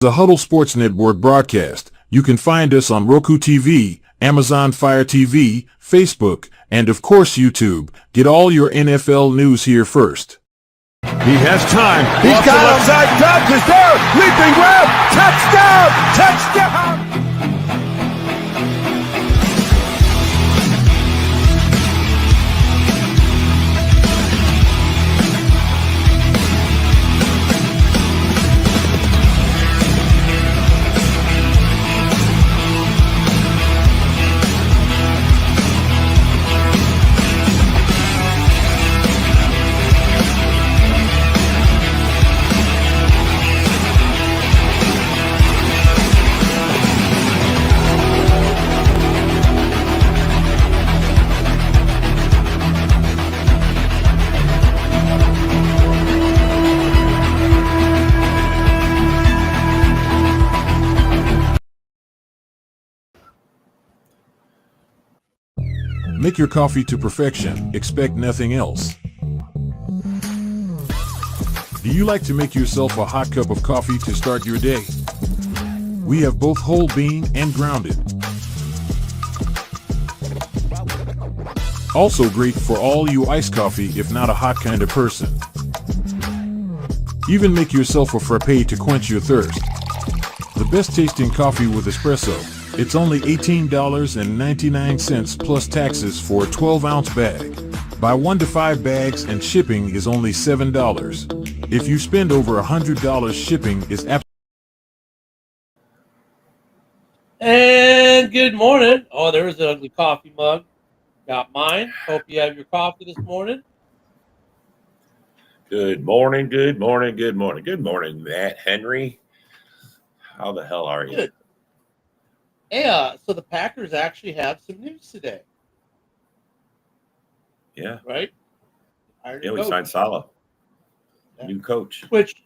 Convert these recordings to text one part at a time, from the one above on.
The Huddle Sports Network broadcast. You can find us on Roku TV, Amazon Fire TV, Facebook, and of course YouTube. Get all your NFL news here first. He has time. He's Off got the left him. side. Dobbs is there. Leaping grab. Touchdown. Touchdown. Make your coffee to perfection. Expect nothing else. Do you like to make yourself a hot cup of coffee to start your day? We have both whole bean and grounded. Also great for all you iced coffee if not a hot kind of person. Even make yourself a frappe to quench your thirst. The best tasting coffee with espresso. It's only $18.99 plus taxes for a 12-ounce bag. Buy 1 to 5 bags and shipping is only $7. If you spend over $100, shipping is absolutely. And good morning. Oh, there's an ugly coffee mug. Got mine. Hope you have your coffee this morning. Good morning, good morning, good morning. Good morning, Matt Henry. How the hell are you? Good. Hey, so the Packers actually have some news today, Yeah. right? Yeah, we signed Salah. Yeah. New coach. Which,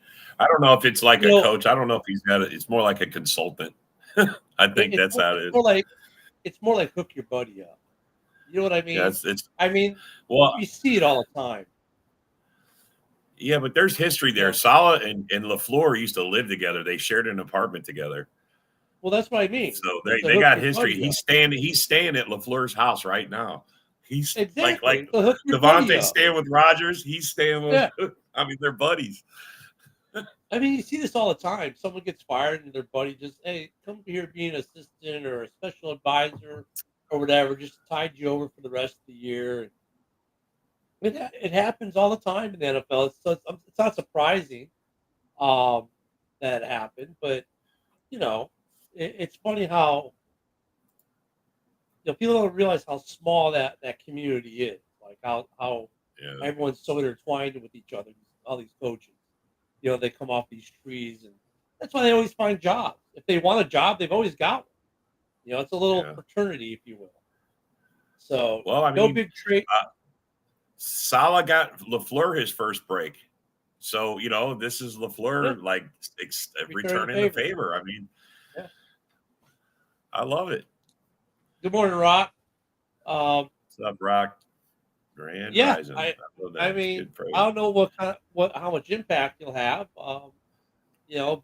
I don't know if it's like a You know- coach. I don't know if he's got it. It's more like a consultant. I think that's how it is. It's more like hook your buddy up. You know what I mean? Yeah, well, you see it all the time. yeah, but there's history there. Salah and LaFleur used to live together. They shared an apartment together. Well, that's what I mean. So It's a they hook got your history. buddy up. He's staying at LaFleur's house right now. He's Exactly. like So hook your buddy Devontae up. staying with Rodgers. He's staying with. Yeah. I mean, they're buddies. I mean, you see this all the time. Someone gets fired and their buddy just, hey, come here be an assistant or a special advisor or whatever, just tied you over for the rest of the year. It happens all the time in the NFL. It's not surprising that it happened, but, it's funny how, people don't realize how small that community is, like how Yeah. everyone's so intertwined with each other, all these coaches. They come off these trees, and that's why they always find jobs. If they want a job, they've always got one. It's a little fraternity, if you will. So, Well, I no mean, big trade. Salah got LaFleur his first break. So, this is LaFleur returning the favor. I mean, Yeah. I love it. Good morning, Rock. What's up, Rock? Grand Yeah, Rising. I love that. I It's mean, good praise. I don't know how much impact he'll have. But Yeah,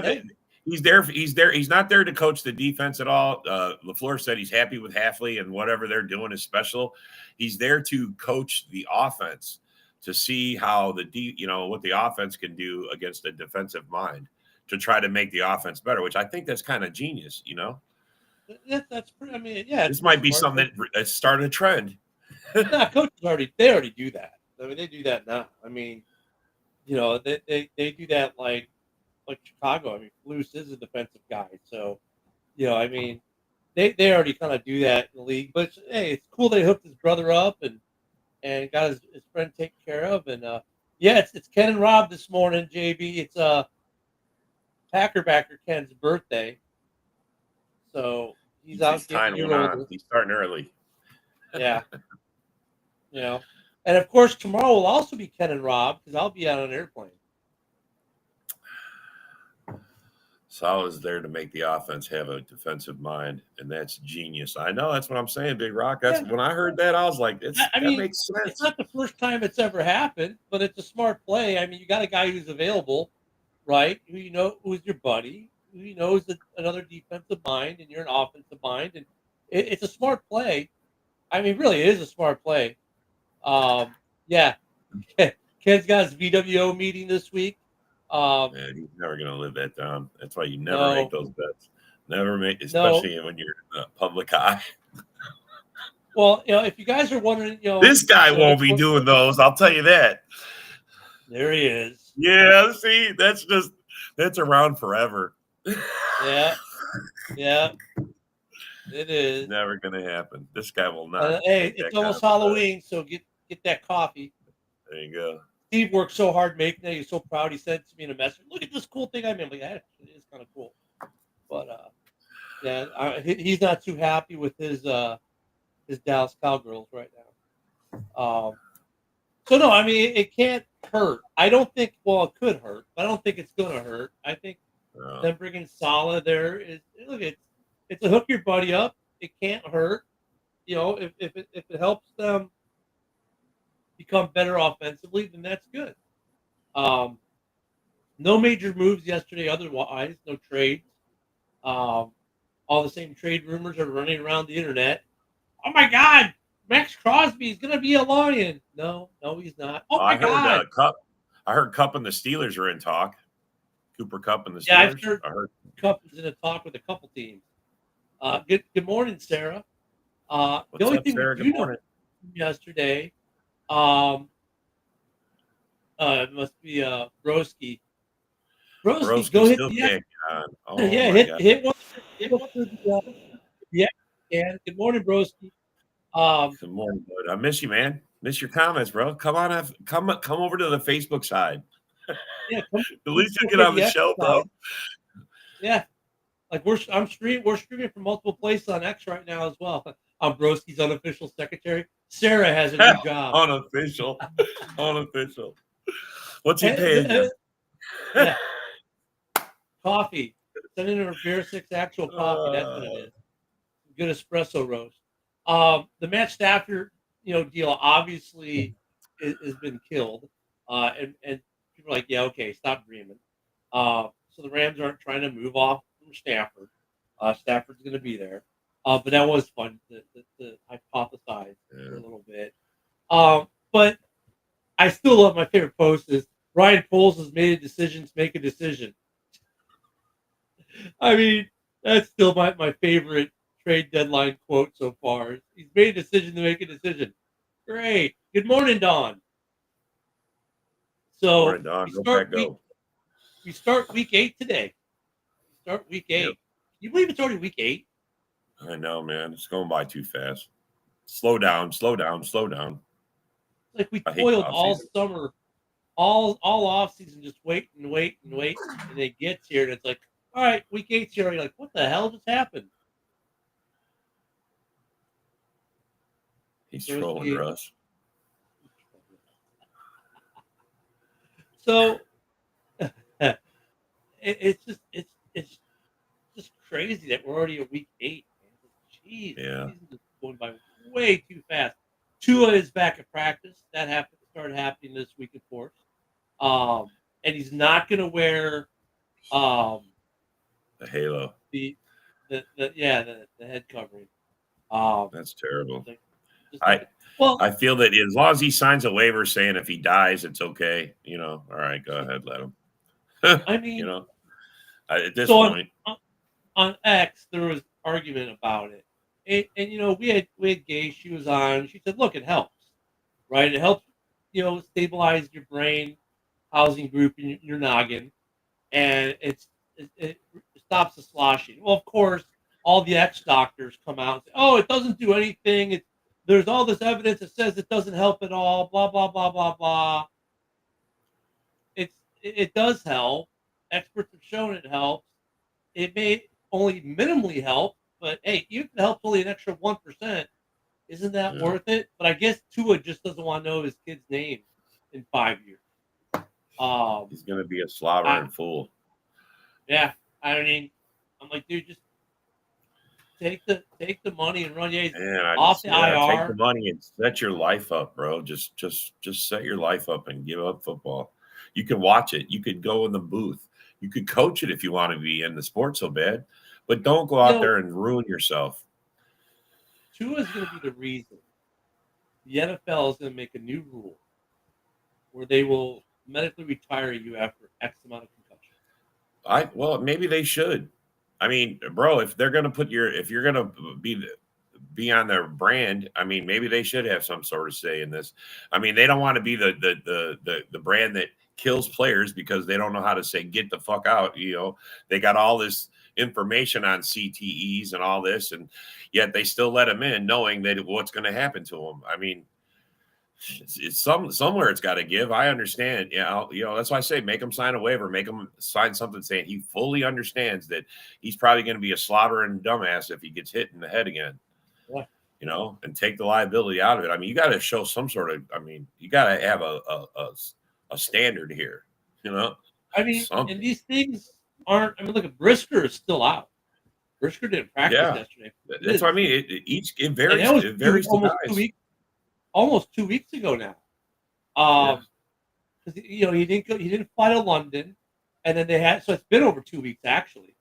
hey, he's there. He's there. He's not there to coach the defense at all. LaFleur said he's happy with Halfley and whatever they're doing is special. He's there to coach the offense to see how what the offense can do against a defensive mind to try to make the offense better, which I think that's kind of genius. that's pretty. I mean, yeah, This might be smart. something that started a trend. Nah, coaches already do that. I mean, they do that now. I mean, they do that like Chicago. I mean, Luce is a defensive guy, so I mean, they already kind of do that in the league. But hey, it's cool they hooked his brother up and got his friend taken care of. And it's Ken and Rob this morning, JB. It's Packer backer Ken's birthday, so he's out getting a year older. He's starting early. Yeah. And of course, tomorrow will also be Ken and Rob because I'll be out on an airplane. Salah's there to make the offense have a defensive mind, and that's genius. I know that's what I'm saying, Big Rock. When I heard that, I was like, that makes sense. It's not the first time it's ever happened, but it's a smart play. I mean, you got a guy who's available, right? Who's your buddy, he knows that another defensive mind and you're an offensive mind, and it's a smart play. I mean, really, it is a smart play. Yeah, Ken's got his VWO meeting this week. Man, he's never going to live that down. That's why you never No. make those bets. Never make, No. especially when you're in the public eye. Well, if you guys are wondering, This guy won't be doing those. I'll tell you that. There he is. Yeah, see, that's around forever. Yeah, yeah, it is. Never going to happen. This guy will not. Hey, it's almost Halloween, so get that coffee. There you go. Steve worked so hard making it. He's so proud. He sent it to me in a message. Look at this cool thing I made. I'm like, that is kind of cool. But yeah, he's not too happy with his Dallas Cowgirls right now. So no, I mean it can't hurt. I don't think. Well, it could hurt, but I don't think it's going to hurt. I think them bringing Saleh there is look. It's a hook your buddy up. It can't hurt. If it helps them become better offensively, then that's good. No major moves yesterday. Otherwise, no trades. All the same trade rumors are running around the internet. Oh my God, Max Crosby is going to be a Lion. No, he's not. Oh my God. I heard Kupp and the Steelers are in talk. Cooper Kupp and the Steelers. Yeah, I heard Kupp is in a talk with a couple teams. Good morning, Sarah. The only thing Sarah? Good morning. Yesterday, it must be Broski. Broski, go hit the hit one. Hit one through the yeah. Good morning, Broski. Good morning, bud. I miss you, man. Miss your comments, bro. Come on, come over to the Facebook side. Yeah, at least you get on the show, bro. Yeah, like we're streaming from multiple places on X right now as well. I'm Broski's unofficial secretary. Sarah has a new job. Unofficial. What's he paying you? Yeah. Coffee. Sending her Beer 6 actual coffee. That's what it is. Good espresso roast. The Matt Stafford, deal obviously has been killed. And people are like, yeah, okay, stop dreaming. So the Rams aren't trying to move off from Stafford. Stafford's going to be there. But that was fun to hypothesize a little bit. But I still love my favorite post is Ryan Poles has made a decision to make a decision. I mean, that's still my favorite trade deadline quote so far. He's made a decision to make a decision. Great. Good morning, Don. So morning, Don. We start week 8 today. Yep. Can you believe it's already week 8? I know, man. It's going by too fast. Slow down. It's like we toiled all summer, all off season, just wait, and it gets here, and it's like, all right, week 8's here. You're like, what the hell just happened? He's trolling Russ. So it's just crazy that we're already at week 8. Jeez, yeah, this is going by way too fast. Tua is back at practice. That started happening this week, of course. And he's not going to wear the halo. The head covering. That's terrible. Well, I feel that as long as he signs a waiver saying if he dies, it's okay. All right, go ahead, let him. I mean, at this point on X, there was argument about it, and we had Gay. She was on. She said, "Look, it helps, right? It helps, stabilize your brain, housing group in your noggin, and it stops the sloshing." Well, of course, all the X doctors come out and say, "Oh, it doesn't do anything. There's all this evidence that says it doesn't help at all." Blah blah blah blah blah. It does help. Experts have shown it helps. It may only minimally help, but hey, even if it helps only an extra 1%, isn't that worth it? But I guess Tua just doesn't want to know his kid's name in 5 years. He's going to be a slobbering fool. Yeah, I mean, I'm like, dude, just take the money and run off the IR. Take the money and set your life up, bro. Just set your life up and give up football. You can watch it. You could go in the booth. You could coach it if you want to be in the sport so bad, but don't go out there and ruin yourself. Tua is going to be the reason the NFL is going to make a new rule where they will medically retire you after X amount of concussion. Well, maybe they should. I mean, bro, if they're gonna if you're gonna be on their brand, I mean, maybe they should have some sort of say in this. I mean, they don't want to be the brand that kills players because they don't know how to say get the fuck out. You know, they got all this information on CTEs and all this, and yet they still let them in, knowing that what's going to happen to them. I mean, it's somewhere it's got to give. I understand. Yeah, you know, that's why I say make him sign a waiver, make him sign something saying he fully understands that he's probably going to be a slaughtering dumbass if he gets hit in the head again. Yeah. You know, and take the liability out of it. I mean, you got to show some sort of. I mean, you got to have a standard here. You know, I mean, and these things aren't. I mean, look at Brisker is still out. Brisker didn't practice yesterday. That's what I mean. It varies. It varies almost 2 weeks ago now. Because you know he didn't fly to London, and then they had so it's been over 2 weeks actually.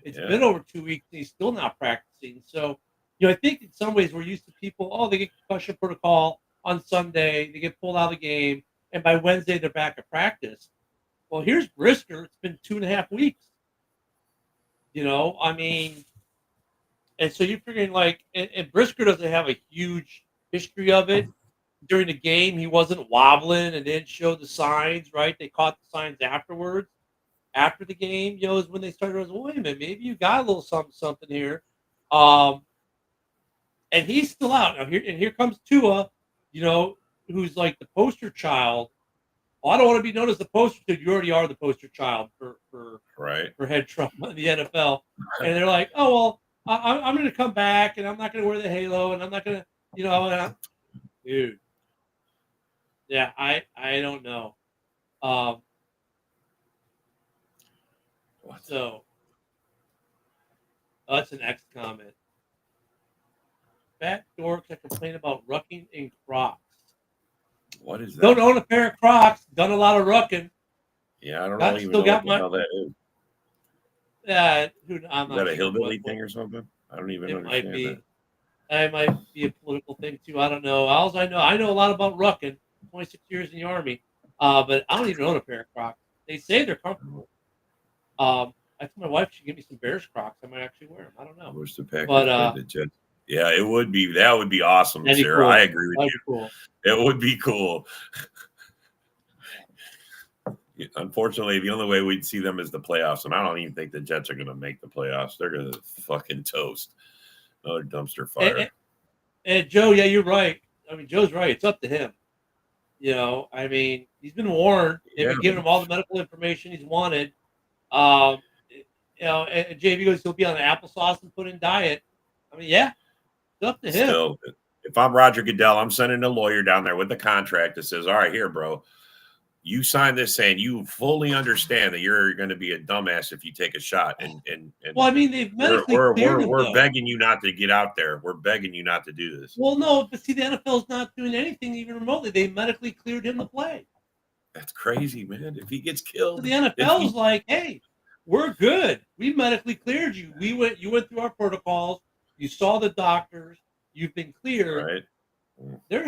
It's been over 2 weeks, and he's still not practicing. So you know I think in some ways we're used to people. They get concussion protocol on Sunday, they get pulled out of the game, and by Wednesday they're back at practice. Well, here's Brisker. It's been 2.5 weeks. You know, I mean, and so you're figuring like, and Brisker doesn't have a huge history of it. During the game, he wasn't wobbling and didn't show the signs, right? They caught the signs afterwards. After the game, you know, is when they started, wait a minute, maybe you got a little something here. And he's still out. Now here comes Tua, you know, who's like the poster child. I don't want to be known as the poster child. You already are the poster child for head trauma in the NFL. And they're like, oh, well, I'm going to come back, and I'm not going to wear the halo, and I'm not going to, you know, dude. Yeah, I don't know. So that's an X comment. Fat dorks that complain about rucking in Crocs. What is that? Don't own a pair of Crocs. Done a lot of rucking. Yeah, I don't know even know what the hell that is. I'm not that a hillbilly thing or something? I don't even understand that. It might be a political thing too. I don't know. I know a lot about rucking. 26 years in the Army, but I don't even own a pair of Crocs. They say they're comfortable. I told my wife she'd give me some Bears Crocs. I might actually wear them. I don't know. I wish the Packers had the Jets. Yeah, it would be. That would be awesome, Sarah. Cool. I agree with you. Cool. It would be cool. Unfortunately, the only way we'd see them is the playoffs, and I don't even think the Jets are going to make the playoffs. They're going to fucking toast. Another dumpster fire. And Joe, yeah, you're right. I mean, Joe's right. It's up to him. You know, I mean, he's been warned. They've been giving him all the medical information he's wanted. You know, and JV goes, he'll be on applesauce and put in diet. I mean, yeah, it's up to him. Still, if I'm Roger Goodell, I'm sending a lawyer down there with the contract that says, all right, here, bro, you sign this saying you fully understand that you're going to be a dumbass if you take a shot. And well, I mean, they've medically cleared him, we're begging you not to get out there. We're begging you not to do this. Well, no, but see, the NFL's not doing anything even remotely. They medically cleared him to play. That's crazy, man. If he gets killed, so the NFL's like, hey, we're good. We medically cleared you. You went through our protocols. You saw the doctors. You've been cleared. Right. They're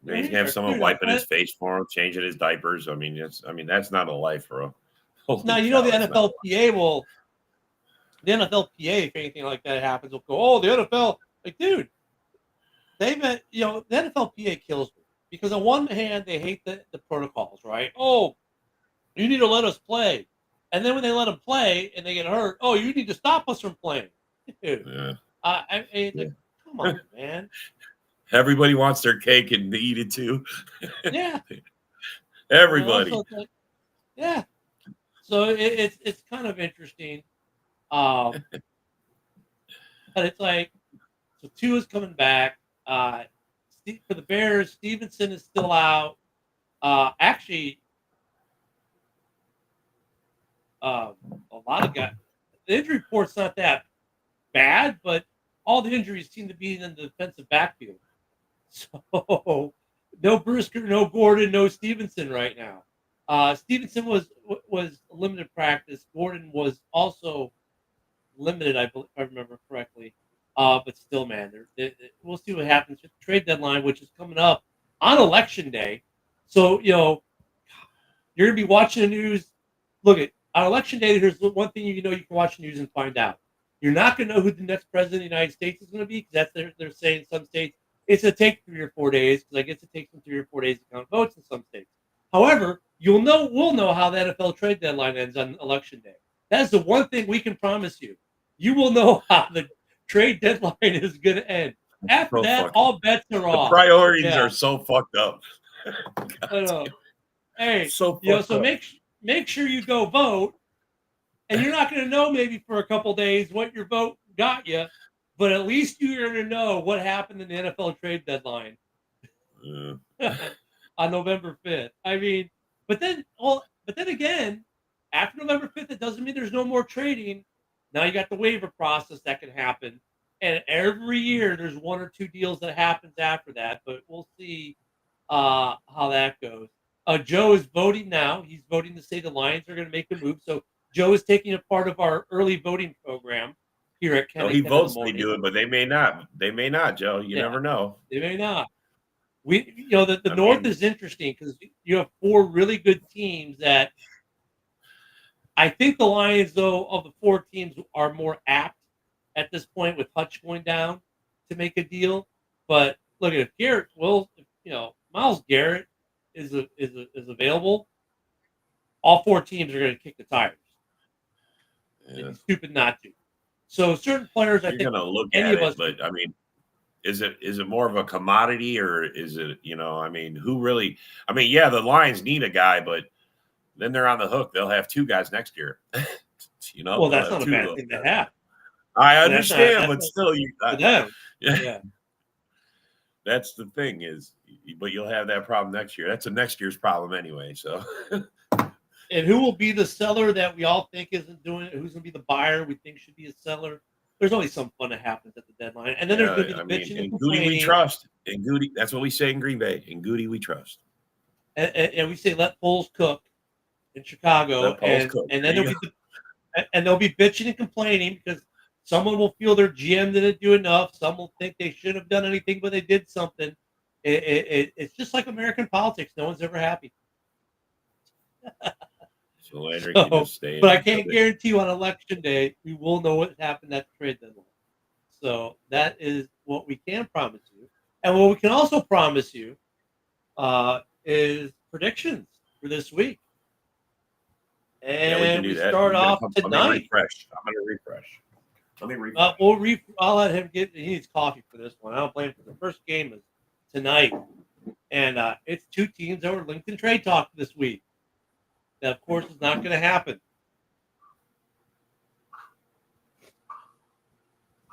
He's gonna have someone wiping his face for him, changing his diapers. I mean, that's not a life, bro. Now you know the NFLPA will. The NFLPA, if anything like that happens, will go. Oh, the NFL, like, dude, the NFLPA kills me because on one hand they hate the protocols, right? Oh, you need to let us play, and then when they let them play and they get hurt, oh, you need to stop us from playing, dude. Yeah. Come on, man. Everybody wants their cake and to eat it too. Yeah. Everybody. Yeah. So it's kind of interesting. But it's like, so Tua's coming back. For the Bears, Stevenson is still out. Actually, a lot of guys. The injury report's not that bad, but all the injuries seem to be in the defensive backfield. So, no Brisker, no Gordon, no Stevenson right now. Stevenson was limited practice. Gordon was also limited, I believe, if I remember correctly. But still, man, we'll see what happens with the trade deadline, which is coming up on election day. So, you're going to be watching the news. Look, on election day, here's one thing you can watch the news and find out. You're not going to know who the next president of the United States is going to be, because they're saying in some states it's going to take 3 or 4 days, because I guess it takes them 3 or 4 days to count votes in some states. However, we'll know how the NFL trade deadline ends on election day. That's the one thing we can promise you. You will know how the trade deadline is going to end. After that, all bets are off. The priorities are so fucked up. I know. Hey, so make sure you go vote, and you're not going to know maybe for a couple days what your vote got you, but at least you're going to know what happened in the NFL trade deadline on November 5th. I mean, but then again, after November 5th, it doesn't mean there's no more trading. Now you got the waiver process that can happen, and every year there's 1 or 2 deals that happens after that. But we'll see how that goes. Joe is voting now. He's voting to say the Lions are going to make a move. So Joe is taking a part of our early voting program here at Kenny. He votes they do it, but they may not. They may not, Joe. You never know. They may not. The North is interesting because you have 4 really good teams that I think the Lions, though, of the 4 teams are more apt at this point with Hutch going down to make a deal. But look, if Myles Garrett is available, all 4 teams are going to kick the tires. Yeah. It'd be stupid not to. So certain players, You're going to look at it, but I mean, is it more of a commodity, or is it, who really? I mean, yeah, the Lions need a guy, but then they're on the hook. They'll have 2 guys next year. Well, that's not a bad thing to have. I understand, but still, yeah. That's the thing but you'll have that problem next year. That's a next year's problem anyway. So, and who will be the seller that we all think isn't doing it? Who's going to be the buyer we think should be a seller? There's always some fun that happens at the deadline, and then there's going to be bitching and complaining. Goody we trust. And Goody, that's what we say in Green Bay. In Goody we trust. And we say let Foles cook in Chicago, and then they'll be bitching and complaining because someone will feel their GM didn't do enough. Some will think they shouldn't have done anything, but they did something. It's just like American politics. No one's ever happy. So Landry can just stay. But I can't guarantee you on election day we will know what happened at the trade deadline. So that is what we can promise you, and what we can also promise you is predictions for this week. And we start off tonight. I'm going to refresh. Let me refresh. I'll let him he needs coffee for this one. I don't blame him. The first game is tonight. And it's 2 teams that were linked in trade talk this week. That, of course, is not going to happen.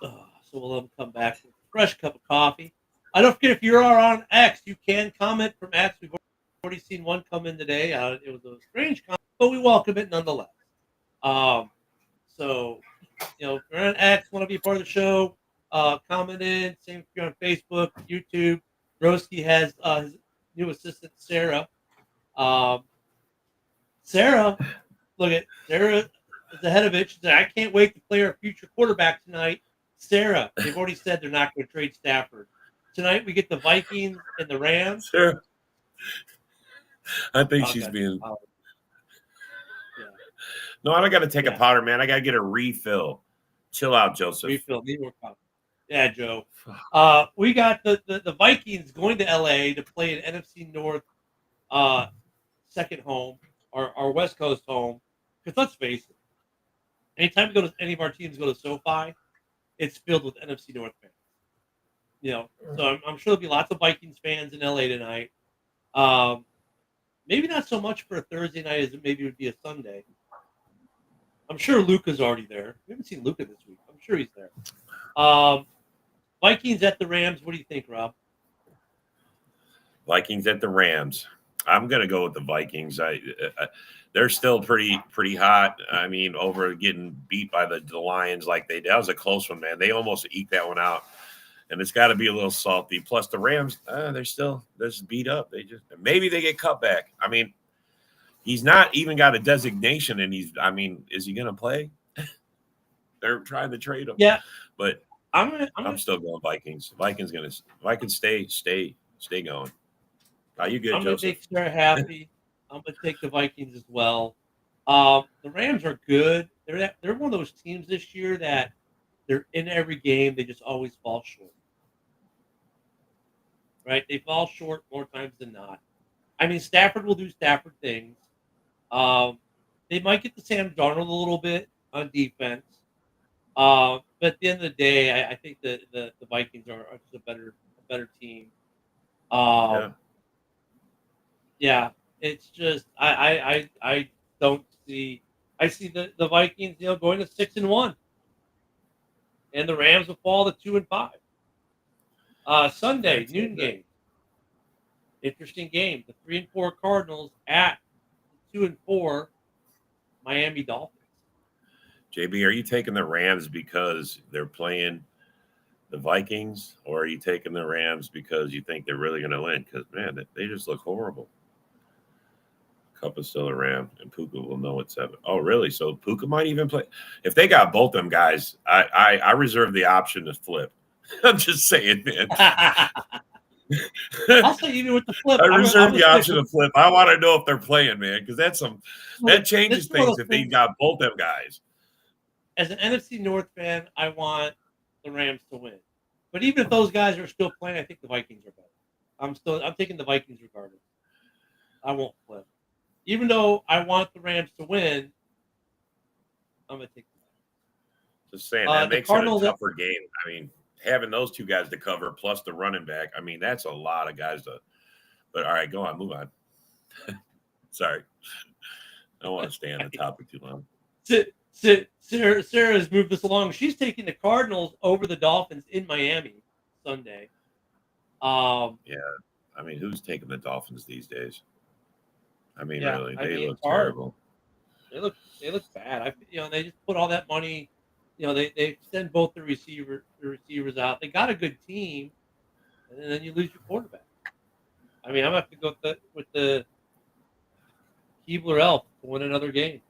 So we'll let him come back with a fresh cup of coffee. Don't forget, if you're on X, you can comment from X. We've already seen one come in today. It was a strange comment, but we welcome it nonetheless. So, if you're on X, want to be a part of the show, comment in. Same if you're on Facebook, YouTube. Broski has his new assistant, Sarah. Sarah is ahead of it. She said, I can't wait to play our future quarterback tonight. Sarah, they've already said they're not going to trade Stafford. Tonight we get the Vikings and the Rams. Sarah. I think she's being... Yeah. No, I don't got to take a powder, man. I got to get a refill. Chill out, Joseph. Refill. Need more coffee. Yeah, Joe. We got the Vikings going to LA to play an NFC North second home, our West Coast home. Because let's face it, anytime any of our teams go to SoFi, it's filled with NFC North fans. So I'm sure there'll be lots of Vikings fans in LA tonight. Maybe not so much for a Thursday night as it maybe would be a Sunday. I'm sure Luca's already there. We haven't seen Luca this week. I'm sure he's there. Vikings at the Rams. What do you think, Rob? Vikings at the Rams. I'm going to go with the Vikings. They're still pretty hot. I mean, over getting beat by the Lions like they did. That was a close one, man. They almost eked that one out. And it's got to be a little salty. Plus, the Rams, they're just beat up. Maybe they get cut back. I mean, He's not even got a designation, and is he going to play? They're trying to trade him. Yeah, But I'm still going Vikings. Vikings stay going. Are you good, I'm gonna Joseph? make Sarah happy. I'm gonna take the Vikings as well. The Rams are good. They're one of those teams this year that they're in every game. They just always fall short. Right? They fall short more times than not. I mean, Stafford will do Stafford things. Um, they might get to Sam Darnold a little bit on defense. But at the end of the day, I think the Vikings are just a better team. Yeah. Yeah, it's just I don't see. I see the Vikings, going to 6-1, and the Rams will fall to 2-5. Sunday That's noon it. game, interesting game. The 3-4 Cardinals at the 2-4 Miami Dolphins. JB, are you taking the Rams because they're playing the Vikings, or are you taking the Rams because you think they're really going to win? Because, man, they just look horrible. Cup is still a Ram, and Puka will know it's 7. Oh, really? So Puka might even play. If they got both them guys, I reserve the option to flip. I'm just saying, man. I'll say even with the flip, I I'm reserve gonna the stick option with- to flip. I want to know if they're playing, man, because that changes This is one of things those if they things- got both them guys. As an NFC North fan, I want the Rams to win. But even if those guys are still playing, I think the Vikings are better. I'm taking the Vikings regardless. I won't flip. Even though I want the Rams to win, I'm gonna take the Just saying, The that makes Cardinals- it a tougher game. I mean, having those two guys to cover plus the running back, I mean, that's a lot of guys to. But all right, go on, move on. Sorry, I don't want to stay on the topic too long. Sarah has moved this along. She's taking the Cardinals over the Dolphins in Miami Sunday. I mean, who's taking the Dolphins these days? I mean, Yeah, really, I they mean, look it's hard. terrible. They look bad. They just put all that money. They send both the receivers out. They got a good team, and then you lose your quarterback. I mean, I'm gonna have to go with the Keebler Elf to win another game.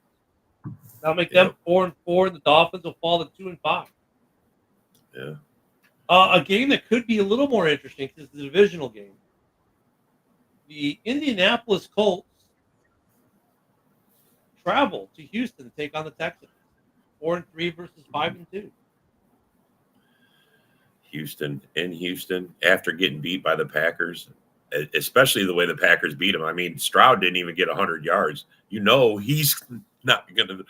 That'll make them 4-4, and the Dolphins will fall to 2-5. Yeah. A game that could be a little more interesting because it's a divisional game. The Indianapolis Colts travel to Houston to take on the Texans. 4-3 versus 5-2. Houston after getting beat by the Packers, especially the way the Packers beat him. I mean, Stroud didn't even get 100 yards. He's not going to.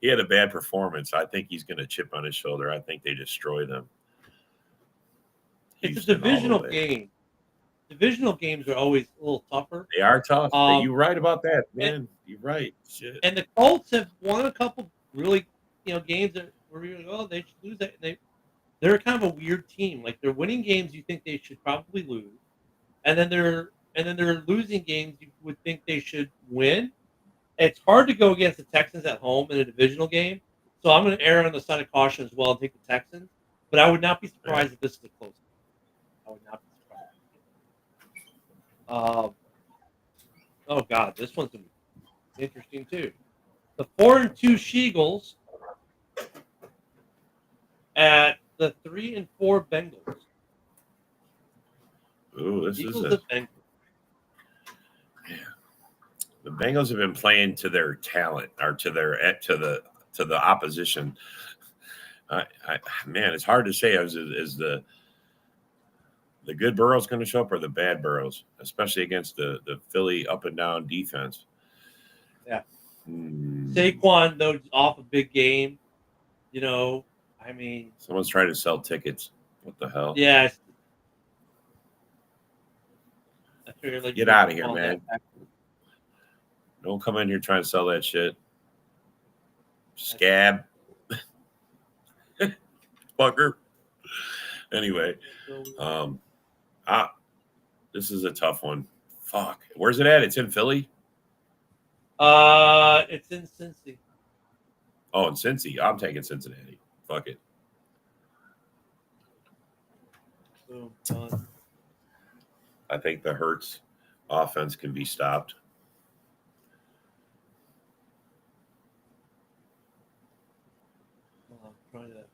He had a bad performance. I think he's going to chip on his shoulder. I think they destroy them. It's Houston a divisional all the way. game. Divisional games are always a little tougher. They are tough. You're right about that, man. and- You're right. Shit. And the Colts have won a couple really, games that were really, they should lose that. They're kind of a weird team. Like they're winning games you think they should probably lose, and then they're losing games you would think they should win. It's hard to go against the Texans at home in a divisional game, so I'm going to err on the side of caution as well and take the Texans. But I would not be surprised if this is a close game. I would not be surprised. Oh God, this one's interesting too. The 4-2 Sheagles at the 3-4 Bengals. Ooh, this Eagles is at Bengals. the Bengals have been playing to their talent or to the opposition. Man, it's hard to say. Is the good Burrows going to show up or the bad Burrows, especially against the Philly up and down defense? Yeah. Saquon, though, off a big game. I mean, Someone's trying to sell tickets. What the hell? yeah. I figured, Get out of here, man. Don't come in here trying to sell that shit. Scab. Fucker. Anyway, this is a tough one. Fuck. Where's it at? It's in Philly? It's in Cincy. Oh, in Cincy. I'm taking Cincinnati. Fuck it. Boom, done. I think the Hurts offense can be stopped. Trying to.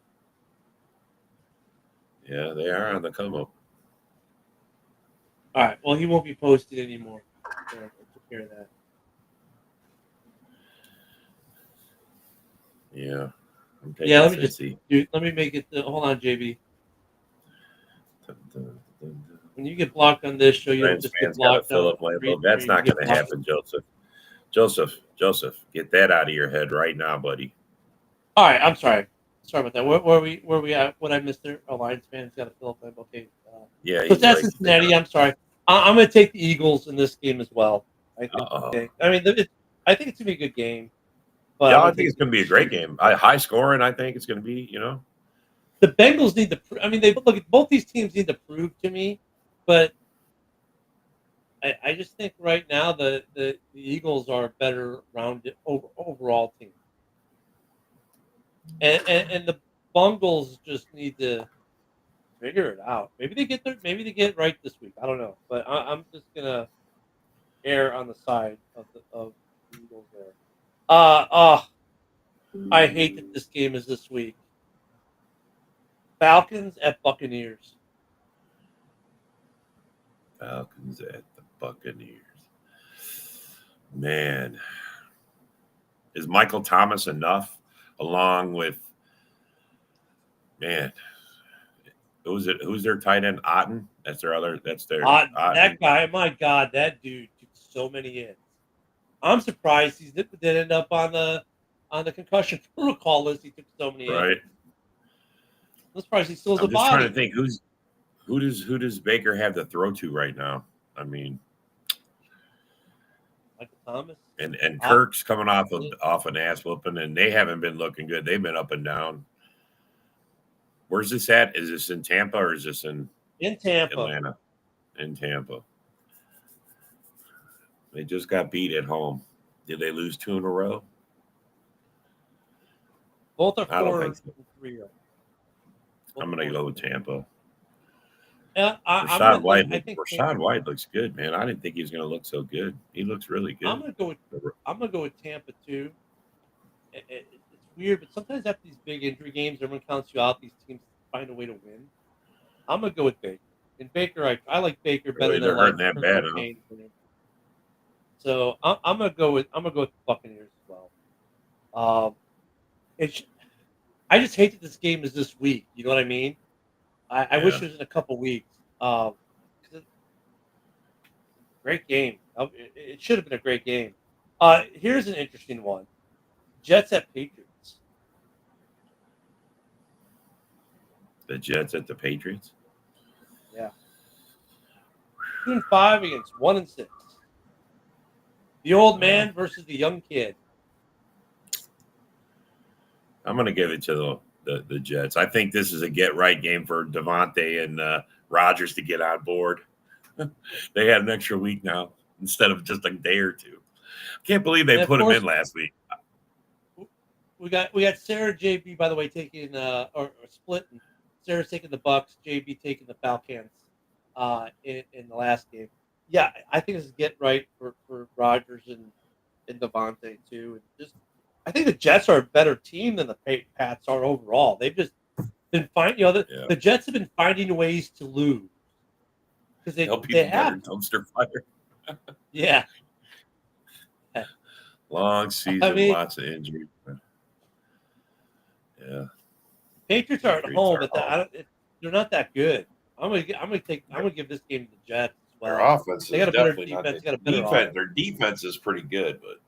Yeah, they are on the come up. All right. Well, he won't be posted anymore. There, I took care of that. Yeah. I'm taking Yeah, let me just Cincy. dude. Let me make it. Hold on, JB. Dun, dun, dun, dun. When you get blocked on this show, you don't Giants just get fans got a blocked on Philip the Lambeau. street. That's You not get going to blocked. happen, Joseph. Joseph, get that out of your head right now, buddy. All right. I'm sorry. Sorry about that. Where we at? What I missed there? A Lions fan's got a Philip Lambeau. Okay. Yeah, So he's it's at right. Cincinnati. I'm sorry. I'm going to take the Eagles in this game as well. I think. Uh-oh. I mean, I think it's going to be a good game. But Yeah, I'm I gonna think take it's going to be a great game. High scoring, I think it's going to be, the Bengals need to. I mean, they look. Both these teams need to prove to me, but I just think right now the Eagles are a better rounded overall team, and the Bengals just need to figure it out. Maybe they get it right this week. I don't know, but I'm just gonna err on the side of the Eagles there. I hate that this game is this week. Falcons at Buccaneers. Falcons at the Buccaneers. Man, is Michael Thomas enough along with, man, who's their tight end? Otten? That's their Otten. That guy, my God, that dude took so many hits. I'm surprised he didn't end up on the concussion protocol list. He took so many hits. Right. I'm surprised he still has I'm a just trying body. to think who does Baker have to throw to right now? I mean, Michael Thomas. and Kirk's coming off an ass whooping, and they haven't been looking good. They've been up and down. Where's this at? Is this in Tampa or is this in Tampa? Atlanta? In Tampa. They just got beat at home. Did they lose 2 in a row? Both are I don't 4 think so. and 3. I'm going to go with Tampa. Yeah, Rashad White. I think Rashad White looks good, man. I didn't think he was going to look so good. He looks really good. I'm gonna go with Tampa too. It's weird, but sometimes after these big injury games, everyone counts you out. These teams find a way to win. I'm gonna go with Baker. And Baker, I like Baker better Really, than they're I like hurting that bad, huh? Kane. So I'm gonna go with the Buccaneers as well. I just hate that this game is this week. You know what I mean? I wish it was in a couple weeks. Great game. It should have been a great game. Here's an interesting one: Jets at Patriots. The Jets at the Patriots. Yeah, 2-5 against 1-6. The old man versus the young kid. I'm going to give it to the Jets. I think this is a get right game for Devontae and Rodgers to get on board. They had an extra week now instead of just a day or two. Can't believe they put him in last week. We got Sarah JB, by the way, taking or splitting. Sarah's taking the Bucks, JB taking the Falcons in the last game. Yeah, I think this is get right for Rodgers and Devontae too. And just I think the Jets are a better team than the Pats are overall. They've just been finding, the Jets have been finding ways to lose because they have dumpster fire. Yeah. Long season, lots of injuries. Yeah. Patriots are at home, but they're not that good. I'm gonna give this game to the Jets as well. Their offense they got a better defense. They got a better defense. Their defense is pretty good, but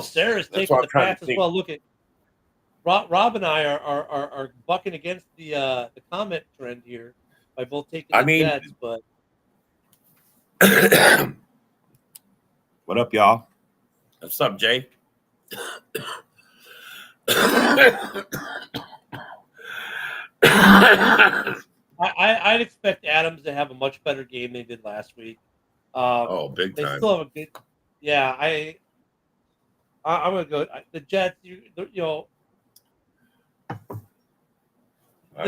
Sarah's taking the Pats as well. Look at Rob and I are bucking against the comment trend here by both taking the Jets, but what up, y'all? What's up, Jay? I'd expect Adams to have a much better game than they did last week. Big time. They still have a good. Yeah, I'm gonna go. The Jets, the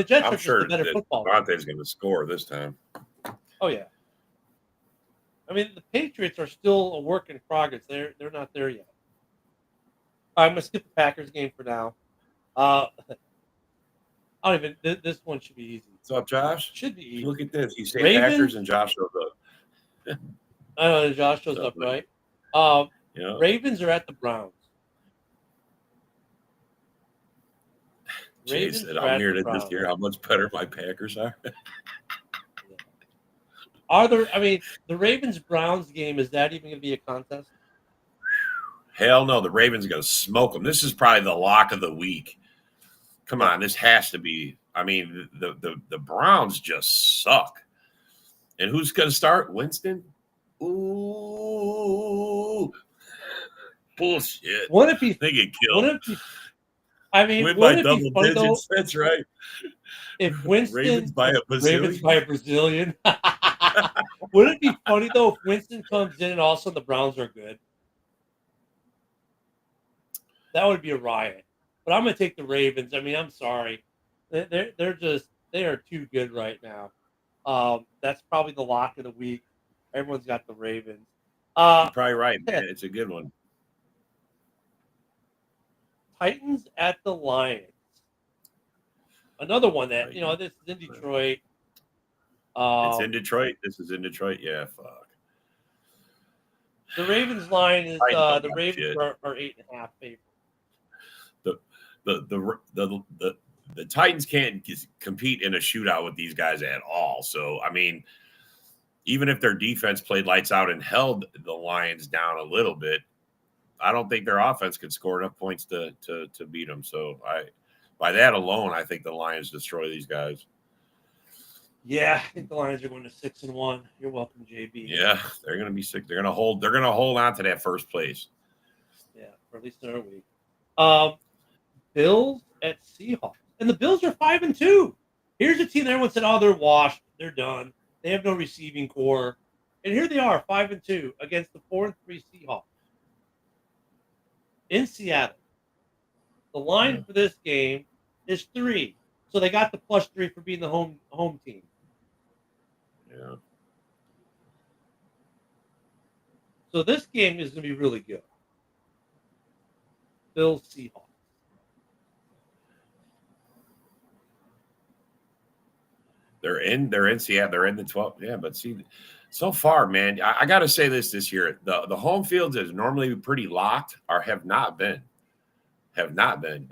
Jets are sure just a better football. Devontae's going to score this time. Oh yeah. I mean, the Patriots are still a work in progress. They're not there yet. I'm gonna skip the Packers game for now. I don't even. This one should be easy. What's up, Josh? Should be easy. Look at this. You say Ravens? Packers and Josh shows up. I know Josh shows up, Something. right? Yeah. Ravens are at the Browns. Jay Ravens said, are I'm at here the to just Browns. hear how much better my Packers are. Are there? I mean, the Ravens Browns game, is that even going to be a contest? Hell no, the Ravens are going to smoke them. This is probably the lock of the week. Come on, this has to be. I mean, the Browns just suck. And who's going to start? Winston? Ooh. Bullshit. Wouldn't it be? They get killed. Wouldn't it be? I mean, Win by wouldn't it double be funny though digits. That's right. if Winston Ravens by a Ravens bazillion. by a Brazilian? Wouldn't it be funny though if Winston comes in and all of a sudden the Browns are good? That would be a riot. But I'm going to take the Ravens. I mean, I'm sorry, they are too good right now. That's probably the lock of the week. Everyone's got the Ravens. You're probably right, man. It's a good one. Titans at the Lions. Another one that, this is in Detroit. It's in Detroit. This is in Detroit. Yeah, fuck. The Ravens line is Titans the Ravens are 8.5 favorites. The Titans can't compete in a shootout with these guys at all. So, I mean, even if their defense played lights out and held the Lions down a little bit, I don't think their offense could score enough points to beat them. So, by that alone, I think the Lions destroy these guys. Yeah, I think the Lions are going to 6-1. You're welcome, JB. Yeah, they're going to be sick. They're going to hold on to that first place. Yeah, for at least another week. Bills at Seahawks. And the Bills are 5-2. Here's a team that everyone said, oh, they're washed. They're done. They have no receiving core. And here they are, 5-2 against the 4-3 Seahawks in Seattle. The line for this game is 3. So they got the +3 for being the home team. Yeah. So this game is going to be really good. Bills Seahawks. They're in Seattle. They're in the 12. Yeah, but see, so far, man, I got to say this year, the home fields is normally pretty locked or have not been.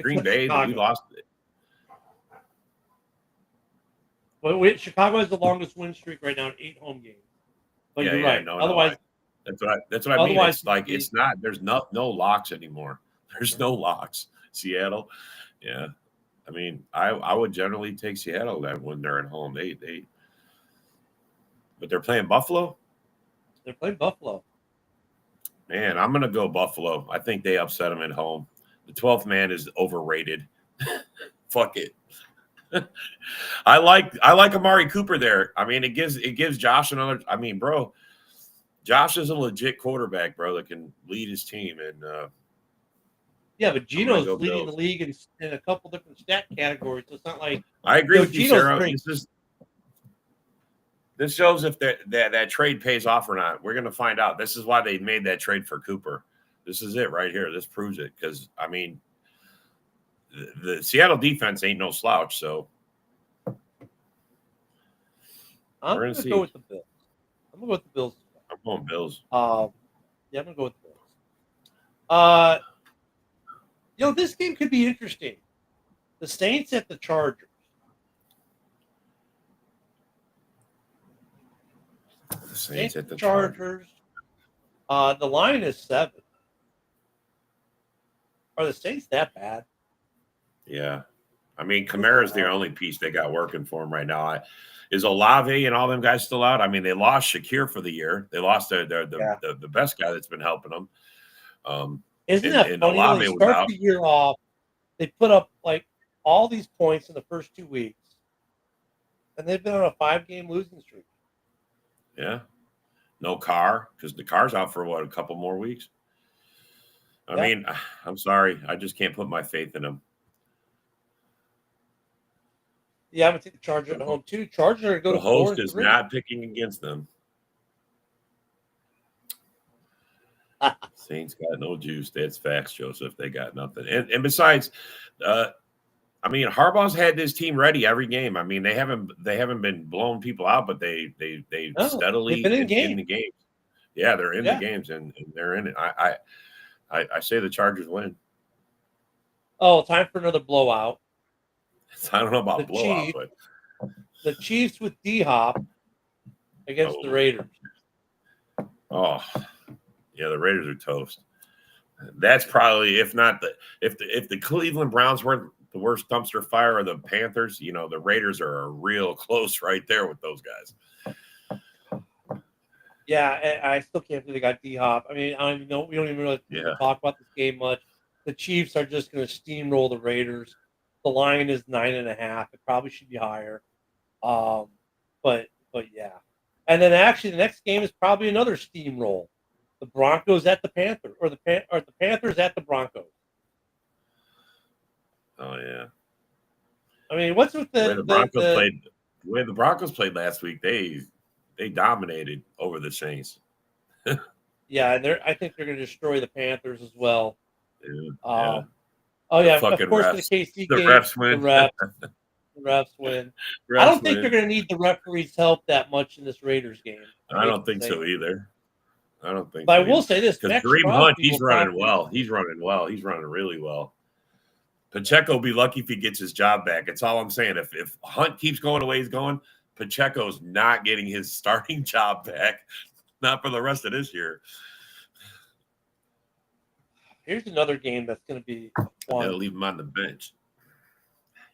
Green Bay, we lost it. But Chicago has the longest win streak right now in 8 home games. But you're right. No, otherwise, that's what I mean. It's like it's not. There's no locks anymore. There's no locks. Seattle, yeah. I mean, I would generally take Seattle then when they're at home. But they're playing Buffalo. They're playing Buffalo. Man, I'm gonna go Buffalo. I think they upset them at home. The 12th man is overrated. Fuck it. I like Amari Cooper there. I mean, it gives Josh another. I mean, bro, Josh is a legit quarterback, bro, that can lead his team. And yeah, but Geno's go leading Bills. the league in a couple different stat categories. So it's not like I agree with you, Geno's Sarah. great. This shows if that trade pays off or not. We're gonna find out. This is why they made that trade for Cooper. This is it right here. This proves it because I mean, the Seattle defense ain't no slouch. So I'm We're going gonna to go see. with the Bills. I'm going to go with the Bills. I'm going Bills. Yeah, I'm going to go with the Bills. This game could be interesting. The Saints at the Chargers. The Saints at the Chargers. The line is 7. Are the Saints that bad? Yeah. I mean, Kamara's the only piece they got working for him right now. Is Olave and all them guys still out? I mean, they lost Shakir for the year. They lost the best guy that's been helping them. Isn't that funny? Olave They was start out. the year off. They put up like all these points in the first 2 weeks, and they've been on a 5-game losing streak. Yeah. No Carr because the Carr's out for a couple more weeks. I mean, I'm sorry. I just can't put my faith in him. Yeah, I'm going to take the Chargers at home, too. Chargers are going to go The to 4-3. host is not picking against them. Saints got no juice. That's facts, Joseph. They got nothing. And besides, I mean, Harbaugh's had this team ready every game. I mean, they haven't been blowing people out, but they No, steadily they've been in the games. Yeah, they're in the Yeah. games and they're in it. I say the Chargers win. Oh, time for another blowout. I don't know about The blowout, Chiefs. but The Chiefs with D-Hop against the Oh. Raiders. oh, yeah, the Raiders are toast. That's probably if the Cleveland Browns weren't the worst dumpster fire of the Panthers, you know, the Raiders are real close right there with those guys. Yeah, I still can't believe they got D-Hop. I mean, I don't even know. We don't even really Yeah. talk about this game much. The Chiefs are just going to steamroll the Raiders. The line is 9.5. It probably should be higher. But yeah. And then actually, the next game is probably another steamroll. The Broncos at the Panthers, or the Panthers at the Broncos. Oh yeah. I mean, what's with The way the Broncos played last week, they dominated over the Saints. Yeah, and I think they're going to destroy the Panthers as well. Yeah. Oh yeah, of fucking course refs. for the KC The game, refs win. The refs win. I don't think they're going to need the referees' help that much in this Raiders game. I don't think so either. I don't think. But so I will either. say this: Because Max Kareem Crosby Hunt, he's will running probably- well. He's running well. He's running really well. Pacheco will be lucky if he gets his job back. That's all I'm saying. If Hunt keeps going the way he's going, Pacheco's not getting his starting job back. Not for the rest of this year. Here's another game that's going to be They'll fun. leave him on the bench.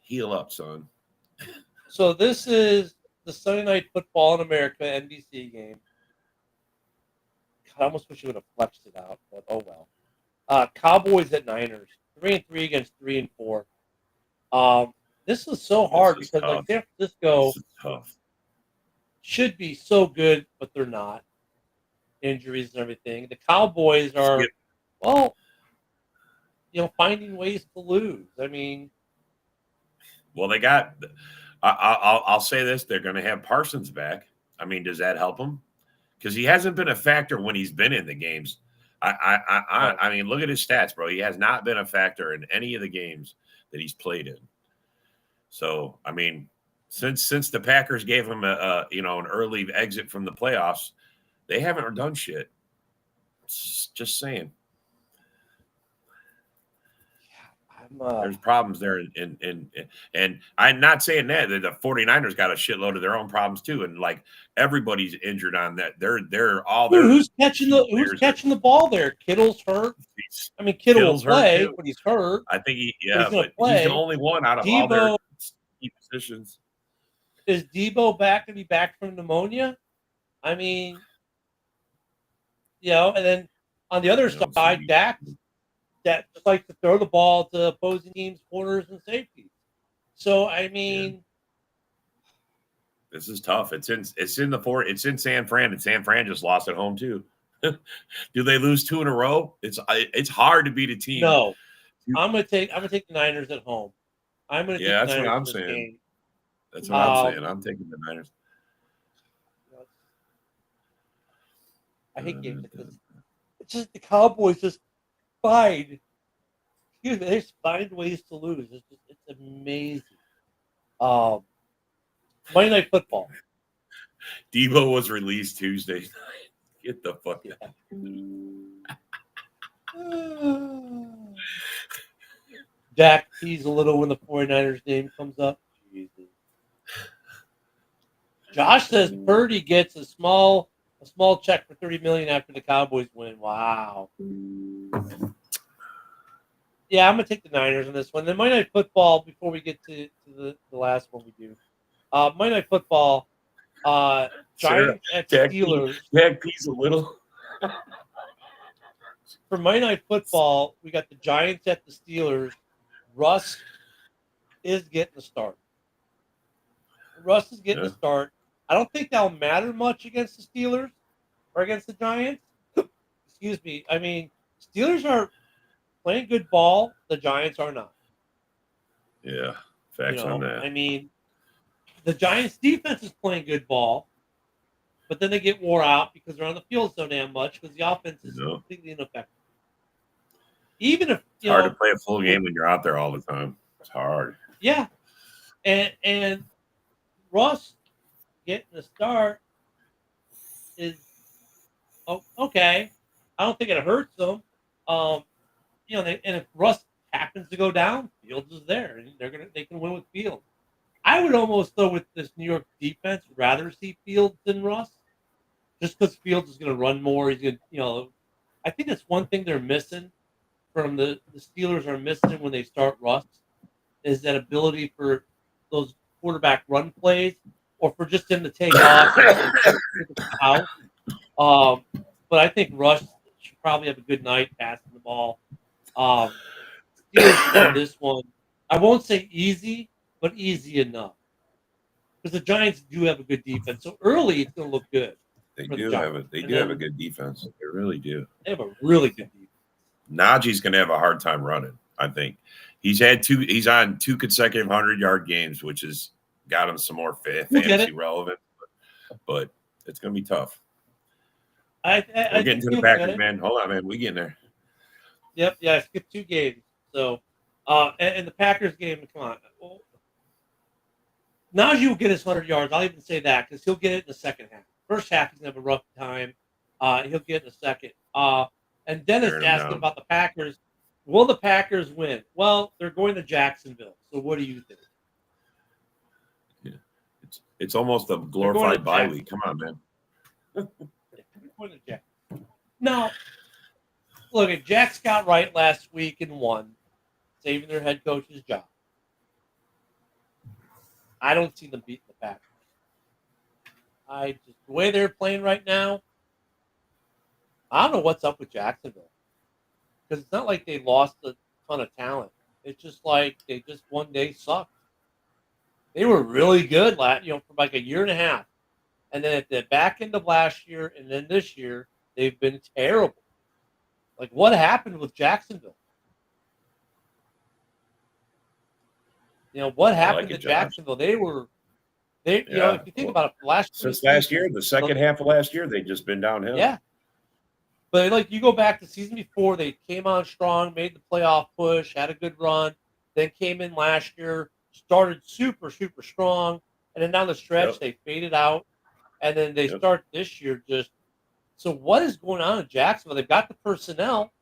Heal up, son. So this is the Sunday Night Football in America NBC game. God, I almost wish you would have flexed it out, but oh well. Cowboys at Niners, 3-3 against 3-4. This is so hard This is because like tough. San Francisco This is tough. should be so good, but they're not. Injuries and everything. The Cowboys are, Skip. well, finding ways to lose. I mean, Well, they got. I'll say this: they're going to have Parsons back. I mean, does that help him? Because he hasn't been a factor when he's been in the games. I mean, look at his stats, bro. He has not been a factor in any of the games that he's played in. So, I mean, since the Packers gave him an early exit from the playoffs, they haven't done shit. Just saying. There's problems there, and I'm not saying that the 49ers got a shitload of their own problems too, and like everybody's injured on that. They're all there. who's catching the ball there? Kittle's hurt. I mean, Kittle will play, but he's hurt. I think he's play. the only one out of all their key positions. Is Debo back to be back from pneumonia? I mean, and then on the other side, Dak that just likes to throw the ball to opposing teams' corners and safeties. So I mean, this is tough. It's in San Fran, and San Fran just lost at home too. Do they lose 2 in a row? It's hard to beat a team. No, I'm gonna take the Niners at home. I'm gonna take the Niners that's what I'm in this saying. game. That's what I'm saying. I'm taking the Niners. I hate games like this. It's just the Cowboys just find ways to lose. It's amazing. Monday Night Football. Debo was released Tuesday night. Get the fuck out. Dak teased a little when the 49ers name comes up. Jesus. Josh says Purdy gets a small check for $30 million after the Cowboys win. Wow. Yeah, I'm gonna take the Niners on this one. Then Monday Night Football. Before we get to the last one, we do Monday Night Football. Giants at Steelers. Dak P's a little. For Monday Night Football, we got the Giants at the Steelers. Russ is getting the start. Russ is getting the start. I don't think that'll matter much against the Steelers or against the Giants. Excuse me. I mean, Steelers are playing good ball. The Giants are not. Yeah, facts on that. I mean, the Giants' defense is playing good ball, but then they get wore out because they're on the field so damn much because the offense is completely ineffective. Even if it's hard to play a full game when you're out there all the time. It's hard. Yeah, and Russ getting the start is okay. I don't think it hurts them. Um, and if Russ happens to go down, Fields is there, and they can win with Fields. I would almost though with this New York defense rather see Fields than Russ, just because Fields is going to run more. He's going to, I think that's one thing they're missing from the Steelers are missing when they start Russ is that ability for those quarterback run plays or for just him to take off and take it out. But I think Russ should probably have a good night passing the ball. Um, Steelers win this one. I won't say easy, but easy enough because the Giants do have a good defense. So early, it's going to look good. They for the do Giants. have a good defense. They really do. They have a really good defense. Najee's going to have a hard time running. I think he's on 2 consecutive 100-yard games, which has got him some more fantasy relevant. But it's going to be tough. We're getting to the Packers, man. Hold on, man. We getting there. Yep. Yeah. I skipped 2 games. So, and the Packers game, come on. Well, Najee will get his 100 yards. I'll even say that because he'll get it in the second half. First half, he's going to have a rough time. He'll get it in the second. And Dennis asking about the Packers. Will the Packers win? Well, they're going to Jacksonville. So what do you think? Yeah. It's almost a glorified bye week. Come on, man. Now, look, at Jack's got right last week and won, saving their head coach's job. I don't see them beating the Packers. The way they're playing right now, I don't know what's up with Jacksonville. Because it's not like they lost a ton of talent. It's just like they just one day sucked. They were really good for like a year and a half. And then at the back end of last year and then this year, they've been terrible. Like, what happened with Jacksonville? What happened to Jacksonville? If you think about it, since last year, the second half of last year, they've just been downhill. Yeah. But you go back to the season before, they came on strong, made the playoff push, had a good run, then came in last year, started super, super strong, and then down the stretch, they faded out, and then they start this year just. So what is going on in Jacksonville? They've got the personnel.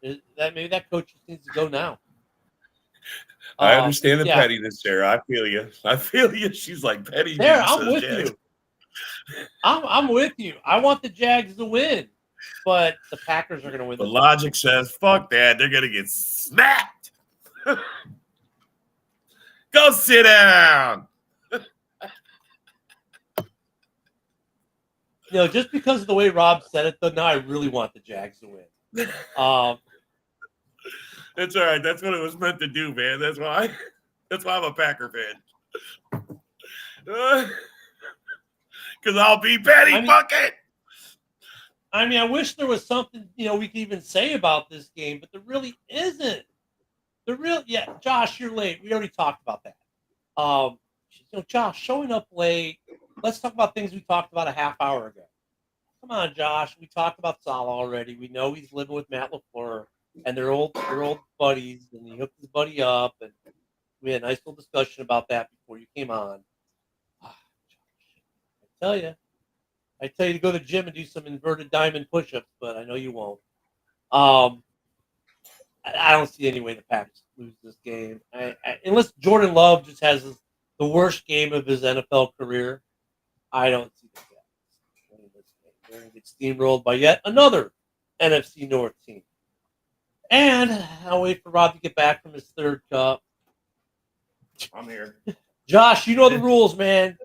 Maybe that coach just needs to go now. I understand the pettiness, Sarah. I feel you. She's like petty. There, I'm with you. I'm with you. I want the Jags to win, but the Packers are going to win. The logic says, fuck that. They're going to get smacked. Go sit down. Just because of the way Rob said it, though, now I really want the Jags to win. That's all right. That's what it was meant to do, man. That's why I'm a Packer fan. Because I'll be Betty Bucket. I wish there was something, we could even say about this game, but there really isn't. Josh, you're late. We already talked about that. Josh, showing up late. Let's talk about things we talked about a half hour ago. Come on, Josh. We talked about Saleh already. We know he's living with Matt LaFleur, and they're old buddies, and he hooked his buddy up, and we had a nice little discussion about that before you came on. I tell you to go to the gym and do some inverted diamond push-ups, but I know you won't. I don't see any way the Packers lose this game. Unless Jordan Love just has the worst game of his NFL career, I don't see the Packers winning this game. They're going to get steamrolled by yet another NFC North team. And I'll wait for Rob to get back from his third cup. I'm here. Josh, you know the rules, man.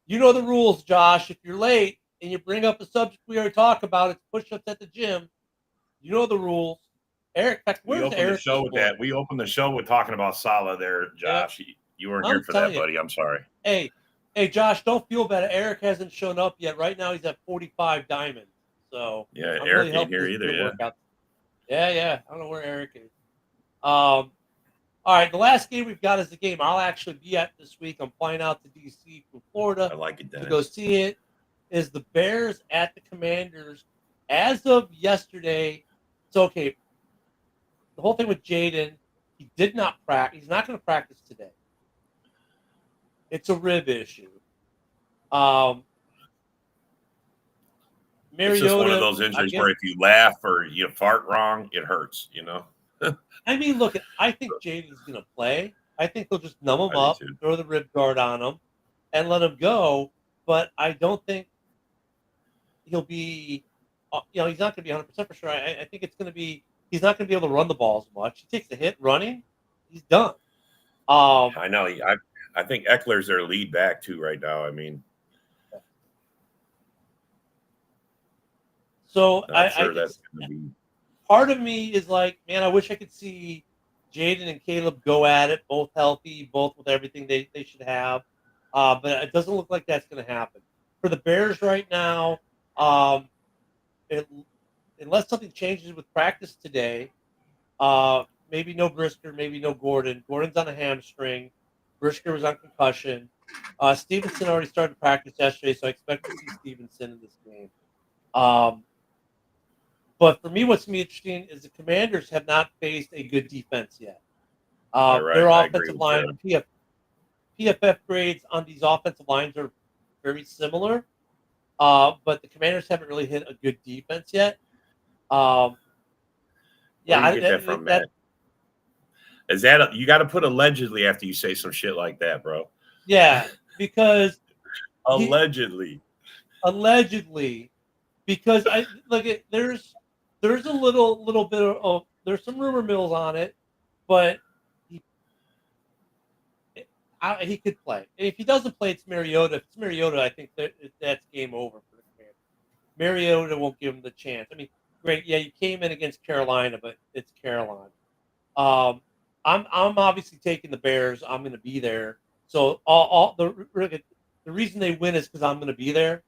You know the rules, Josh. If you're late and you bring up a subject we already talked about, it's push-ups at the gym. You know the rules. Eric, where's Eric? We opened the show with talking about Saleh there, Josh. Yep. You weren't here for that, buddy. I'm sorry. Hey, Josh, don't feel bad. Eric hasn't shown up yet. Right now, he's at 45 diamonds. So Eric ain't here either. Yeah. I don't know where Eric is. All right, the last game we've got is the game I'll actually be at this week. I'm flying out to D.C. from Florida. I like it, Dennis. To go see it. Is the Bears at the Commanders. As of yesterday, it's okay. The whole thing with Jaden, He did not practice. He's not going to practice today. It's a rib issue. It's just one of Mariota, those injuries where if you laugh or you fart wrong, it hurts, you know? I mean, look, I think Jaden's going to play. I think they'll just numb him I do up, too. throw the rib guard on him, and let him go. But I don't think he'll be, he's not going to be 100% for sure. I think it's going to be, he's not going to be able to run the ball as much. He takes the hit running, he's done. I know. I think Eckler's their lead back too right now. I mean, so I'm sure that's going to be. Part of me is like, man, I wish I could see Jaden and Caleb go at it, both healthy, both with everything they should have. But it doesn't look like that's going to happen. For the Bears right now, unless something changes with practice today, maybe no Brisker, maybe no Gordon. Gordon's on a hamstring. Brisker was on concussion. Stevenson already started practice yesterday, so I expect to see Stevenson in this game. But for me, what's going to be interesting is the Commanders have not faced a good defense yet. Right, their I offensive agree with line, PFF grades on these offensive lines are very similar, but the Commanders haven't really hit a good defense yet. Where do you get that from, Matt? Is that you got to put allegedly after you say some shit like that, bro? Yeah, because allegedly, because I look at there's a little bit of there's some rumor mills on it, but he could play. If he doesn't play, it's Mariota. If it's Mariota, I think that's game over for the Commanders. Mariota won't give him the chance. I mean, great, yeah, you came in against Carolina, but it's Carolina. I'm obviously taking the Bears. I'm going to be there. So the reason they win is because I'm going to be there.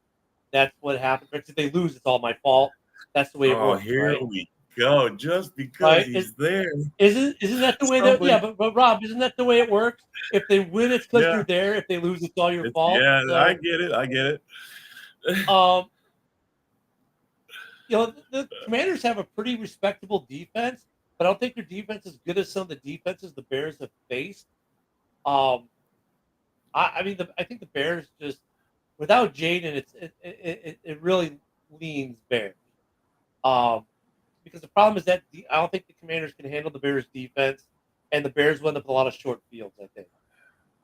That's what happens. If they lose, it's all my fault. That's the way it works. Here right? we go. Just because he's there. Isn't that the way that? Yeah, but Rob, isn't that the way it works? If they win, it's because you're there. If they lose, it's all your fault. Yeah, so, I get it. The Commanders have a pretty respectable defense, but I don't think their defense is as good as some of the defenses the Bears have faced. I think the Bears just without Jaden, it really leans Bears. Because the problem is that I don't think the Commanders can handle the Bears' defense, and the Bears will end up with a lot of short fields, I think.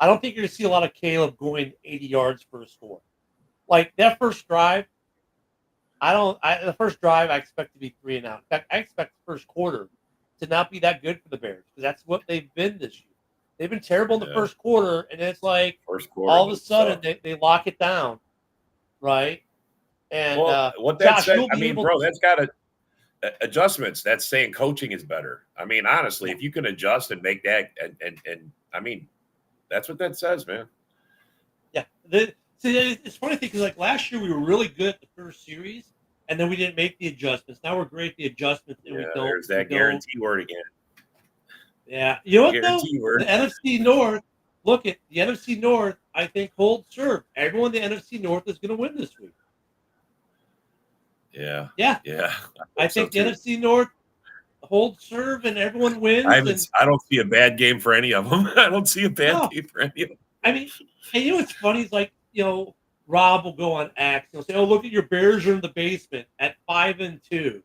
I don't think you're going to see a lot of Caleb going 80 yards for a score. Like, that first drive, the first drive I expect to be 3 and out. In fact, I expect the first quarter to not be that good for the Bears, because that's what they've been this year. They've been terrible in the first quarter, and it's like all of a sudden they lock it down, right? And what that Josh, said, I mean, bro, that's got to adjustments. That's saying coaching is better. I mean, honestly, if you can adjust and make that, and I mean, that's what that says, man. Yeah, it's funny thing because like last year we were really good at the first series, and then we didn't make the adjustments. Now we're great at the adjustments, and we don't. There's that guarantee word again. Yeah, you know what though? The NFC North. Look at the NFC North. I think hold serve. Everyone in the NFC North is going to win this week. Yeah. I think the NFC North hold serve and everyone wins. I don't see a bad game for any of them. I don't see a bad game for any of them. I mean, and you know what's funny is like Rob will go on X. He'll say, "Oh, look at your Bears are in the basement at 5-2."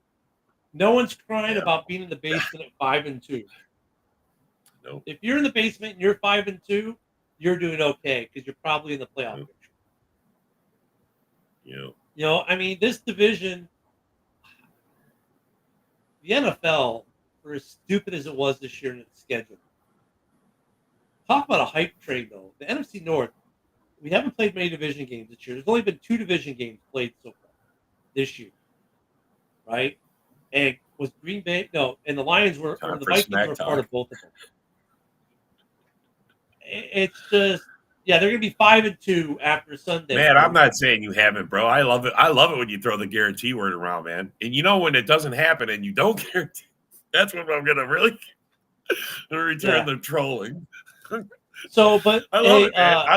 No one's crying about being in the basement at 5-2. Nope. If you're in the basement and you're 5-2, you're doing okay because you're probably in the playoff picture. Yeah. I mean, this division, the NFL, for as stupid as it was this year in its schedule. Talk about a hype train, though. The NFC North, we haven't played many division games this year. There's only been 2 division games played so far this year, right? And was Green Bay? No, and the Lions were, or the Vikings were part of both of them. It's just, they're going to be 5-2 after Sunday. Man, I'm not saying you haven't, bro. I love it. I love it when you throw the guarantee word around, man. And when it doesn't happen and you don't guarantee, that's when I'm going to really return the trolling. So, but I love it, man. I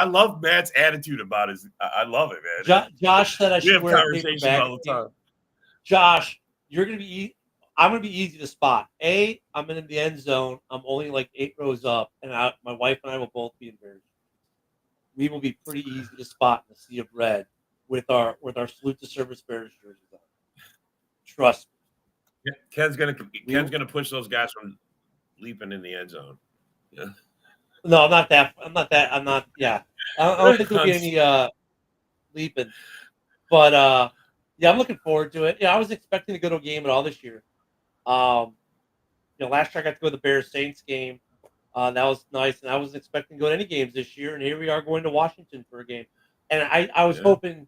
love Matt's attitude about it. I love it, man. Josh said I should wear a paper bag. all the time. Josh, you're going to be I'm going to be easy to spot. I'm in the end zone. I'm only like 8 rows up, and my wife and I will both be in Bears. We will be pretty easy to spot in the sea of red with our salute to service Bears jerseys on. Trust me. Ken's gonna push those guys from leaping in the end zone. Yeah. No, I'm not that. Yeah, I don't think there'll be any leaping. But yeah, I'm looking forward to it. Yeah, I was expecting to go to a game at all this year. Last year I got to go to the Bears Saints game. That was nice, and I wasn't expecting to go to any games this year. And here we are going to Washington for a game. And I was hoping,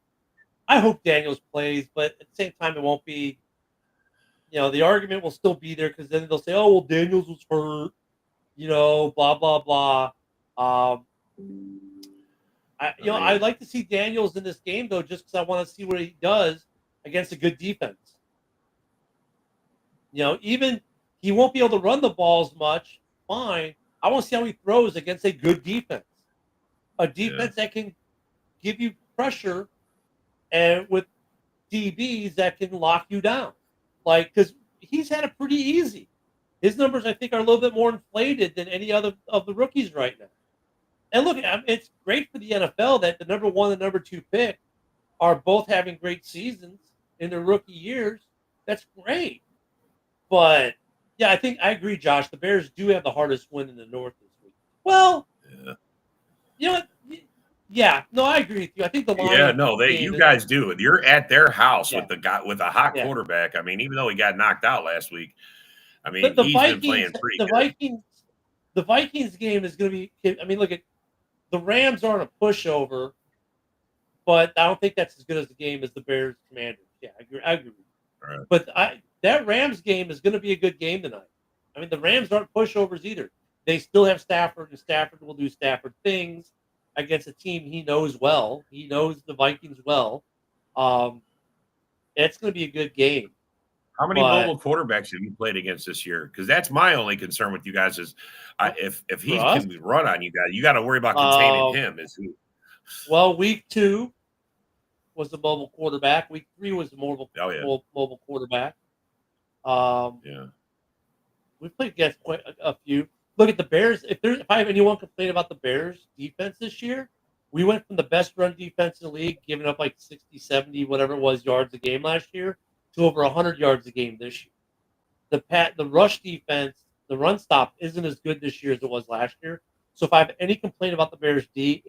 I hope Daniels plays, but at the same time, it won't be. The argument will still be there because then they'll say, "Oh, well, Daniels was hurt," blah blah blah. I'd like to see Daniels in this game though, just because I want to see what he does against a good defense. Even he won't be able to run the ball as much. Fine. I want to see how he throws against a good defense, a defense that can give you pressure, and with DBs that can lock you down. Because he's had it pretty easy. His numbers, I think, are a little bit more inflated than any other of the rookies right now. And look, it's great for the NFL that the number 1 and number 2 pick are both having great seasons in their rookie years. That's great. But, yeah, I think I agree, Josh. The Bears do have the hardest win in the North this week. Well, you know what? Yeah, no, I agree with you. I think the line. Yeah, no, you guys do. You're at their house with the guy with a hot quarterback. I mean, even though he got knocked out last week, I mean, the he's Vikings, been playing pretty good. The Vikings game is going to be. I mean, look at the Rams aren't a pushover, but I don't think that's as good as the game as the Bears Commanders. Yeah, I agree. Right. But that Rams game is going to be a good game tonight. I mean, the Rams aren't pushovers either. They still have Stafford, and Stafford will do Stafford things against a team he knows well. He knows the Vikings well. It's going to be a good game. How many mobile quarterbacks have you played against this year? Because that's my only concern with you guys is if he can run on you guys, you got to worry about containing him. Well, week 2 was the mobile quarterback. Week 3 was the mobile quarterback. We played against quite a few. Look at the Bears. If I have anyone complain about the Bears defense this year, we went from the best run defense in the league, giving up like 60, 70, whatever it was, yards a game last year, to over 100 yards a game this year. The rush defense, the run stop isn't as good this year as it was last year. So if I have any complaint about the Bears D,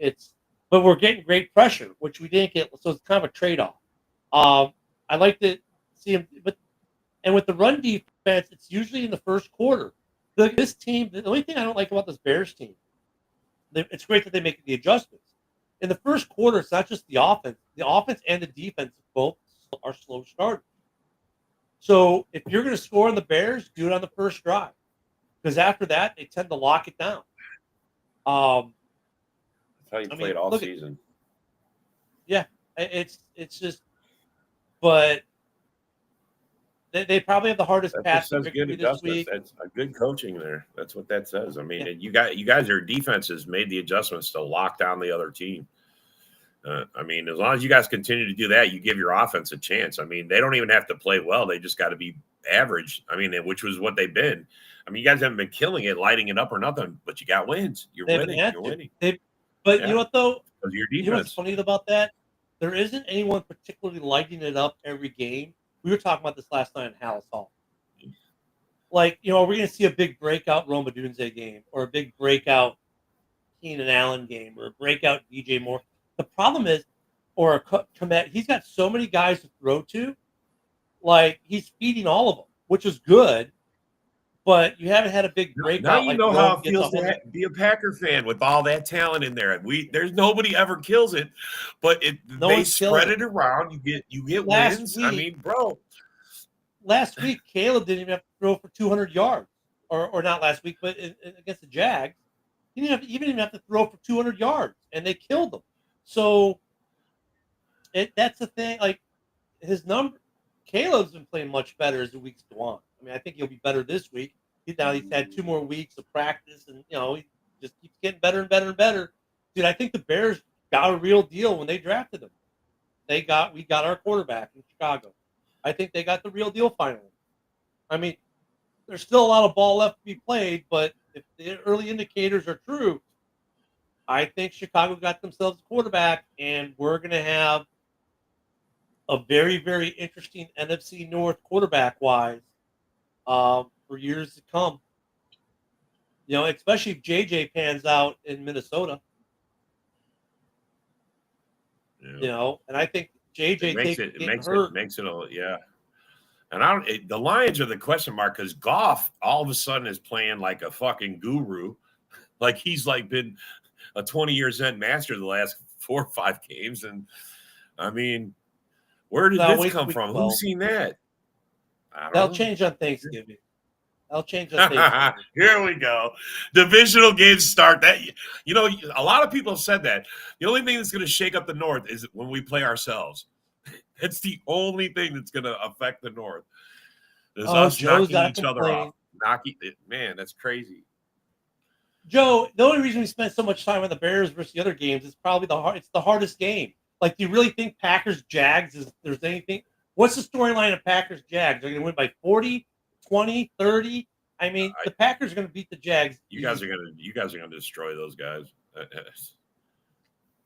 but we're getting great pressure, which we didn't get. So it's kind of a trade-off. I like to see him, and with the run defense, it's usually in the first quarter. This team, the only thing I don't like about this Bears team, it's great that they make the adjustments. In the first quarter, it's not just the offense. The offense and the defense both are slow starters. So if you're going to score on the Bears, do it on the first drive. Because after that, they tend to lock it down. That's how you played all season. It's just, but they probably have the hardest path to victory this week. That's a good coaching there. That's what that says. I mean, you guys, your defenses made the adjustments to lock down the other team. I mean, as long as you guys continue to do that, you give your offense a chance. I mean, they don't even have to play well. They just got to be average. I mean, which was what they've been. I mean, you guys haven't been killing it, lighting it up or nothing, but you got wins. You're winning. You're winning. But you know what, though? Your defense. You know what's funny about that? There isn't anyone particularly lighting it up every game. We were talking about this last night in Hallis Hall. Like, are we going to see a big breakout Rome Odunze game or a big breakout Keenan Allen game or a breakout DJ Moore? The problem is, or a Komet, he's got so many guys to throw to, like he's feeding all of them, which is good. But you haven't had a big breakout. Now you know how it feels to be a Packer fan with all that talent in there. There's nobody ever kills it, but they spread it around. You get wins. I mean, bro. Last week, Caleb didn't even have to throw for 200 yards, or not last week, but against the Jags, he didn't even have to throw for 200 yards, and they killed them. So that's the thing. Like his number, Caleb's been playing much better as the weeks go on. I mean, I think he'll be better this week. Now he's had 2 more weeks of practice, and he just keeps getting better and better and better. Dude, I think the Bears got a real deal when they drafted him. We got our quarterback in Chicago. I think they got the real deal finally. I mean, there's still a lot of ball left to be played, but if the early indicators are true, I think Chicago got themselves a quarterback, and we're going to have a very, very interesting NFC North quarterback-wise for years to come. Especially if JJ pans out in Minnesota. Yeah. And I think JJ makes it a yeah. And the Lions are the question mark because Goff all of a sudden is playing like a fucking guru, like he's like been a 20-year Zen master the last 4 or 5 games. And I mean, where did this come from? Who's seen that? They'll change on Thanksgiving. Here we go. Divisional games start. That a lot of people have said that. The only thing that's going to shake up the North is when we play ourselves. It's the only thing that's going to affect the North. Is us Joe's knocking each other off. Man, that's crazy. Joe, the only reason we spent so much time on the Bears versus the other games is probably it's the hardest game. Like, do you really think Packers-Jags there's anything? What's the storyline of Packers-Jags? They're going to win by 40, 20, 30? I mean, the Packers are going to beat the Jags. You guys are going to destroy those guys.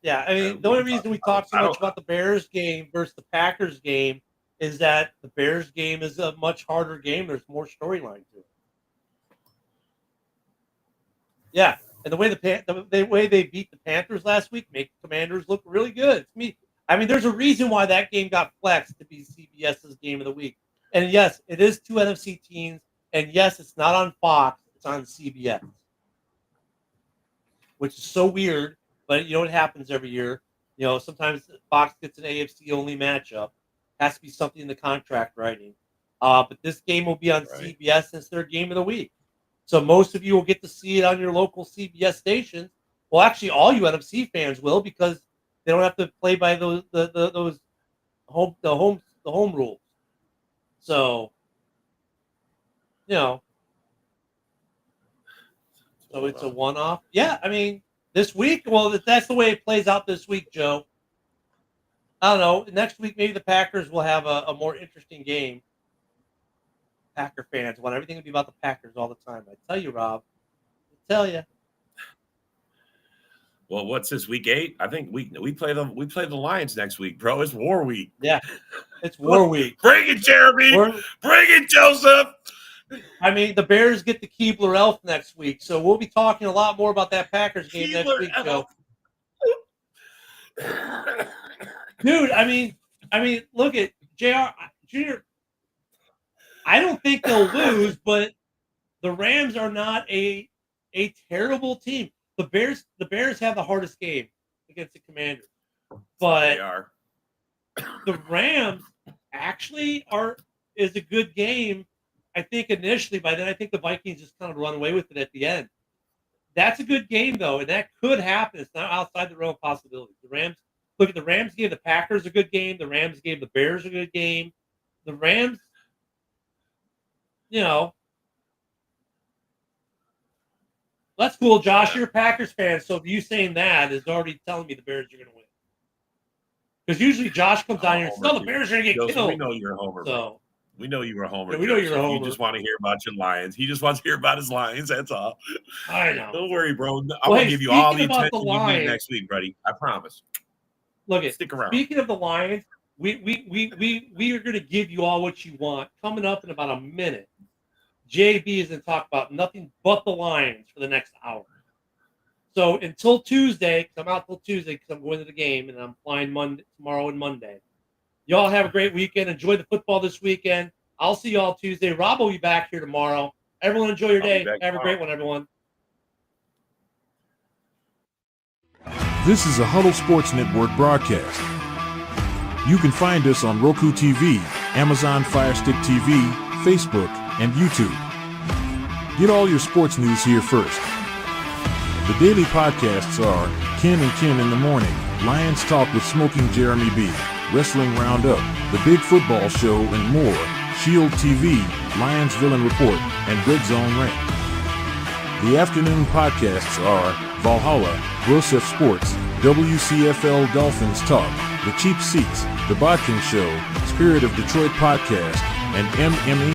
Yeah, I mean, the only reason we talk so much about the Bears game versus the Packers game is that the Bears game is a much harder game. There's more storyline to it. Yeah, and the way they beat the Panthers last week make the Commanders look really good. I mean, there's a reason why that game got flexed to be CBS's game of the week. And yes, it is 2 NFC teams, and yes, it's not on Fox, it's on CBS, which is so weird. But it happens every year. Sometimes Fox gets an AFC-only matchup. Has to be something in the contract writing. But this game will be on CBS, and it's their game of the week. So most of you will get to see it on your local CBS stations. Well, actually, all you NFC fans will, because they don't have to play by those home rules. So, so it's a one-off. Yeah, I mean. This week, well, if that's the way it plays out this week, Joe, I don't know. Next week, maybe the Packers will have a more interesting game. Packer fans want everything to be about the Packers all the time. I tell you, Rob. I tell you. Well, what's this, week 8? I think we play the Lions next week, bro. It's War Week. Yeah, it's War Week. Bring it, Jeremy. Bring it, Joseph. I mean, the Bears get the Keebler Elf next week, so we'll be talking a lot more about that Packers game next week, Joe. Dude, I mean, look at Jr. I don't think they'll lose, but the Rams are not a terrible team. The Bears have the hardest game against the Commanders, but they are. The Rams actually is a good game. I think initially, by then I think the Vikings just kind of run away with it at the end. That's a good game, though, and that could happen. It's not outside the realm of possibility. The Rams gave the Packers a good game. The Rams gave the Bears a good game. The Rams, that's cool, Josh. You're a Packers fan, so you saying that is already telling me the Bears are going to win. Because usually Josh comes down here and says, "No, the Bears are going to get killed." We know you're a homer. So. We know you're a homer. Yeah, we know you're a homer. You just want to hear about your Lions. He just wants to hear about his Lions. That's all. I know. Don't worry, bro. I'm going to give you all the attention you need next week, buddy. I promise. Look, stick around. Speaking of the Lions, we are going to give you all what you want. Coming up in about a minute, JB is going to talk about nothing but the Lions for the next hour. So until Tuesday, because I'm out till Tuesday because I'm going to the game and I'm flying tomorrow and Monday. Y'all have a great weekend. Enjoy the football this weekend. I'll see y'all Tuesday. Rob will be back here tomorrow. Everyone enjoy your day. Have a great one, everyone. This is a Huddle Sports Network broadcast. You can find us on Roku TV, Amazon Fire Stick TV, Facebook, and YouTube. Get all your sports news here first. The daily podcasts are Ken and Ken in the Morning, Lions Talk with Smoking Jeremy B, Wrestling Roundup, The Big Football Show, and more, Shield TV, Lions Villain Report, and Red Zone Rant. The afternoon podcasts are Valhalla, Grosef Sports, WCFL Dolphins Talk, The Cheap Seats, The Bodkin Show, Spirit of Detroit Podcast, and MME.